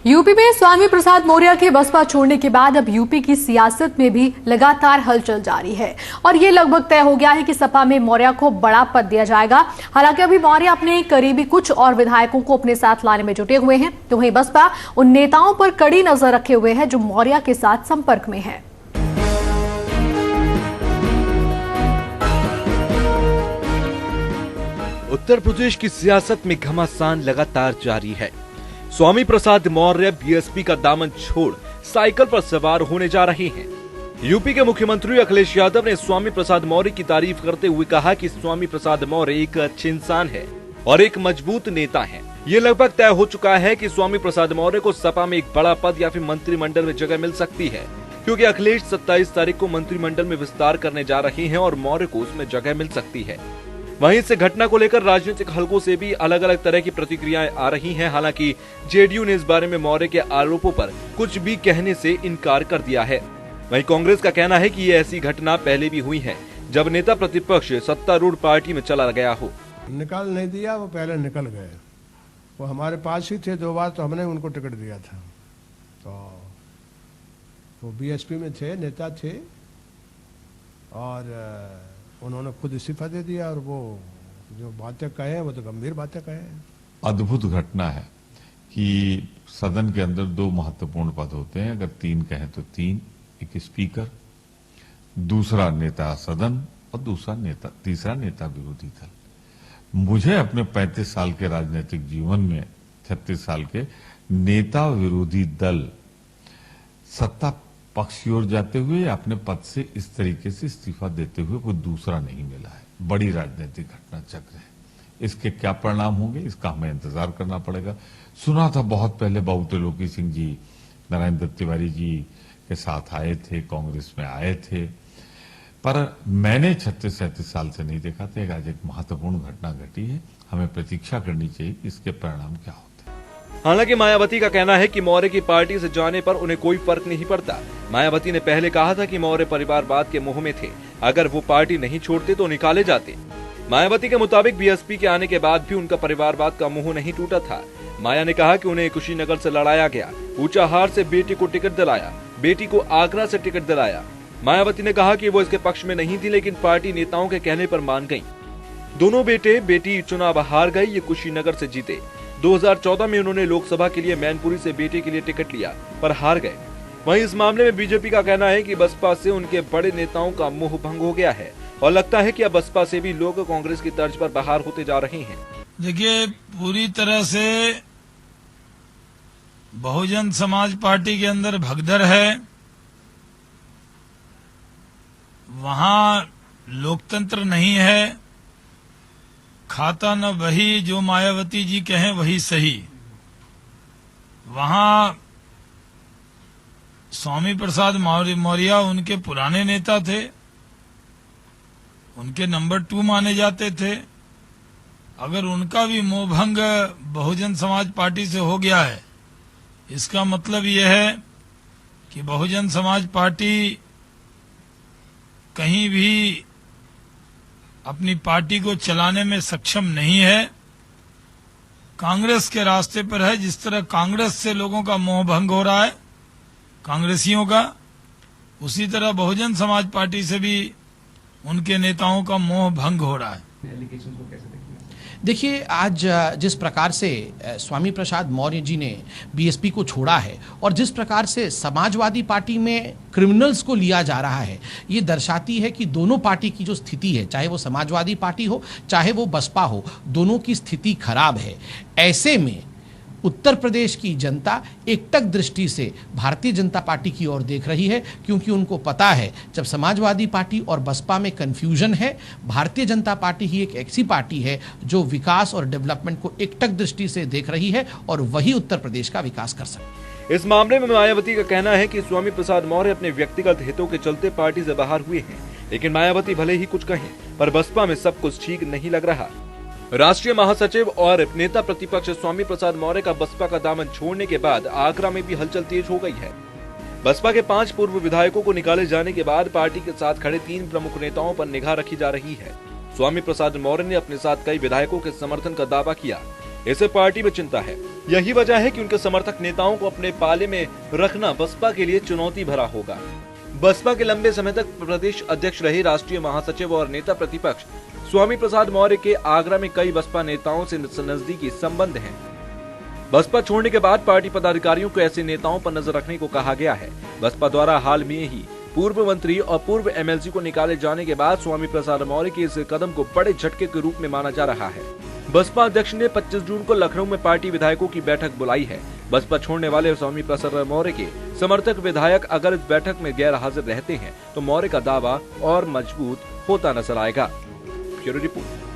UP में स्वामी प्रसाद मौर्य के बसपा छोड़ने के बाद अब यूपी की सियासत में भी लगातार हलचल जारी है और ये लगभग तय हो गया है कि सपा में मौर्य को बड़ा पद दिया जाएगा। हालांकि अभी मौर्य अपने करीबी कुछ और विधायकों को अपने साथ लाने में जुटे हुए हैं, तो वहीं बसपा उन नेताओं पर कड़ी नजर रखे हुए है जो मौर्य के साथ संपर्क में है। उत्तर प्रदेश की सियासत में घमासान लगातार जारी है। स्वामी प्रसाद मौर्य बीएसपी का दामन छोड़ साइकिल पर सवार होने जा रहे हैं। यूपी के मुख्यमंत्री अखिलेश यादव ने स्वामी प्रसाद मौर्य की तारीफ करते हुए कहा कि स्वामी प्रसाद मौर्य एक अच्छे इंसान है और एक मजबूत नेता है। ये लगभग तय हो चुका है कि स्वामी प्रसाद मौर्य को सपा में एक बड़ा पद या फिर मंत्रिमंडल में जगह मिल सकती है, क्योंकि अखिलेश 27 तारीख को मंत्रिमंडल में विस्तार करने जा रहे हैं और मौर्य को उसमें जगह मिल सकती है। वहीं इस घटना को लेकर राजनीतिक हलकों से भी अलग अलग तरह की प्रतिक्रियाएं आ रही हैं। हालांकि जेडीयू ने इस बारे में मौर्य के आरोपों पर कुछ भी कहने से इनकार कर दिया है। वहीं कांग्रेस का कहना है कि ये ऐसी घटना पहले भी हुई है जब नेता प्रतिपक्ष सत्तारूढ़ पार्टी में चला गया हो। निकाल नहीं दिया, वो पहले निकल गए। वो हमारे पास ही थे 2 बार, तो हमने उनको टिकट दिया था। तो वो बीएसपी में थे, नेता थे और उन्होंने खुद इस्तीफा दे दिया और वो जो बातें कहे हैं वो तो गंभीर बातें कहे हैं। अद्भुत घटना है कि सदन के अंदर 2 महत्वपूर्ण पद होते हैं, अगर 3 कहें तो 3, एक स्पीकर, दूसरा नेता सदन और तीसरा नेता विरोधी दल। मुझे अपने 35 साल के राजनीतिक जीवन में 36 साल के नेता विरोधी दल सत्ता पक्ष की ओर जाते हुए अपने पद से इस तरीके से इस्तीफा देते हुए कोई दूसरा नहीं मिला है। बड़ी राजनीतिक घटना चक्र है। इसके क्या परिणाम होंगे इसका हमें इंतजार करना पड़ेगा। सुना था बहुत पहले बाबू त्रिलोकी सिंह जी नारायण दत्त तिवारी जी के साथ आए थे, कांग्रेस में आए थे, पर मैंने 36-37 साल से नहीं देखा था। आज एक महत्वपूर्ण घटना घटी है, हमें प्रतीक्षा करनी चाहिए कि इसके परिणाम क्या होते हैं। हालांकि मायावती का कहना है कि मौर्य की पार्टी से जाने पर उन्हें कोई फर्क नहीं पड़ता। मायावती ने पहले कहा था कि मौर्य परिवारवाद के मोह में थे, अगर वो पार्टी नहीं छोड़ते तो निकाले जाते। मायावती के मुताबिक बीएसपी के आने के बाद भी उनका परिवारवाद का मोह नहीं टूटा था। माया ने कहा कि उन्हें कुशीनगर से लड़ाया गया, ऊंचाहार से बेटी को टिकट दिलाया, बेटी को आगरा से टिकट दिलाया। मायावती ने कहा कि वो इसके पक्ष में नहीं थी, लेकिन पार्टी नेताओं के कहने पर मान गयी। दोनों बेटी चुनाव हार गई, ये कुशीनगर से जीते। 2014 में उन्होंने लोकसभा के लिए मैनपुरी से बेटे के लिए टिकट लिया पर हार गए। वहीं इस मामले में बीजेपी का कहना है कि बसपा से उनके बड़े नेताओं का मोह भंग हो गया है और लगता है कि अब बसपा से भी लोग कांग्रेस की तर्ज पर बाहर होते जा रहे हैं। देखिए, पूरी तरह से बहुजन समाज पार्टी के अंदर भगदड़ है। वहां लोकतंत्र नहीं है। खाता न वही जो मायावती जी कहें वही सही। वहां स्वामी प्रसाद मौर्य उनके पुराने नेता थे, उनके नंबर 2 माने जाते थे। अगर उनका भी मोहभंग बहुजन समाज पार्टी से हो गया है, इसका मतलब यह है कि बहुजन समाज पार्टी कहीं भी अपनी पार्टी को चलाने में सक्षम नहीं है, कांग्रेस के रास्ते पर है। जिस तरह कांग्रेस से लोगों का मोह भंग हो रहा है, कांग्रेसियों का, उसी तरह बहुजन समाज पार्टी से भी उनके नेताओं का मोह भंग हो रहा है। देखिए, आज जिस प्रकार से स्वामी प्रसाद मौर्य जी ने बीएसपी को छोड़ा है और जिस प्रकार से समाजवादी पार्टी में क्रिमिनल्स को लिया जा रहा है, ये दर्शाती है कि दोनों पार्टी की जो स्थिति है, चाहे वो समाजवादी पार्टी हो चाहे वो बसपा हो, दोनों की स्थिति खराब है। ऐसे में उत्तर प्रदेश की जनता एकटक दृष्टि से भारतीय जनता पार्टी की ओर देख रही है, क्योंकि उनको पता है जब समाजवादी पार्टी और बसपा में कंफ्यूजन है, भारतीय जनता पार्टी ही एक ऐसी पार्टी है जो विकास और डेवलपमेंट को एकटक दृष्टि से देख रही है और वही उत्तर प्रदेश का विकास कर सकती है। इस मामले में मायावती का कहना है कि स्वामी प्रसाद मौर्य अपने व्यक्तिगत हितों के चलते पार्टी से बाहर हुए हैं, लेकिन मायावती भले ही कुछ कहें पर बसपा में सब कुछ ठीक नहीं लग रहा। राष्ट्रीय महासचिव और नेता प्रतिपक्ष स्वामी प्रसाद मौर्य का बसपा का दामन छोड़ने के बाद आगरा में भी हलचल तेज हो गई है। बसपा के 5 पूर्व विधायकों को निकाले जाने के बाद पार्टी के साथ खड़े 3 प्रमुख नेताओं पर निगाह रखी जा रही है। स्वामी प्रसाद मौर्य ने अपने साथ कई विधायकों के समर्थन का दावा किया। इसे पार्टी में चिंता है। यही वजह है कि उनके समर्थक नेताओं को अपने पाले में रखना बसपा के लिए चुनौती भरा होगा। बसपा के लंबे समय तक प्रदेश अध्यक्ष रहे राष्ट्रीय महासचिव और नेता प्रतिपक्ष स्वामी प्रसाद मौर्य के आगरा में कई बसपा नेताओं से नजदीकी संबंध हैं। बसपा छोड़ने के बाद पार्टी पदाधिकारियों को ऐसे नेताओं पर नजर रखने को कहा गया है। बसपा द्वारा हाल में ही पूर्व मंत्री और पूर्व एमएलसी को निकाले जाने के बाद स्वामी प्रसाद मौर्य के इस कदम को बड़े झटके के रूप में माना जा रहा है। बसपा अध्यक्ष ने 25 जून को लखनऊ में पार्टी विधायकों की बैठक बुलाई है। बसपा छोड़ने वाले स्वामी प्रसाद मौर्य के समर्थक विधायक अगर इस बैठक में गैर हाजिर रहते हैं तो मौर्य का दावा और मजबूत होता नजर आएगा। Bureau report.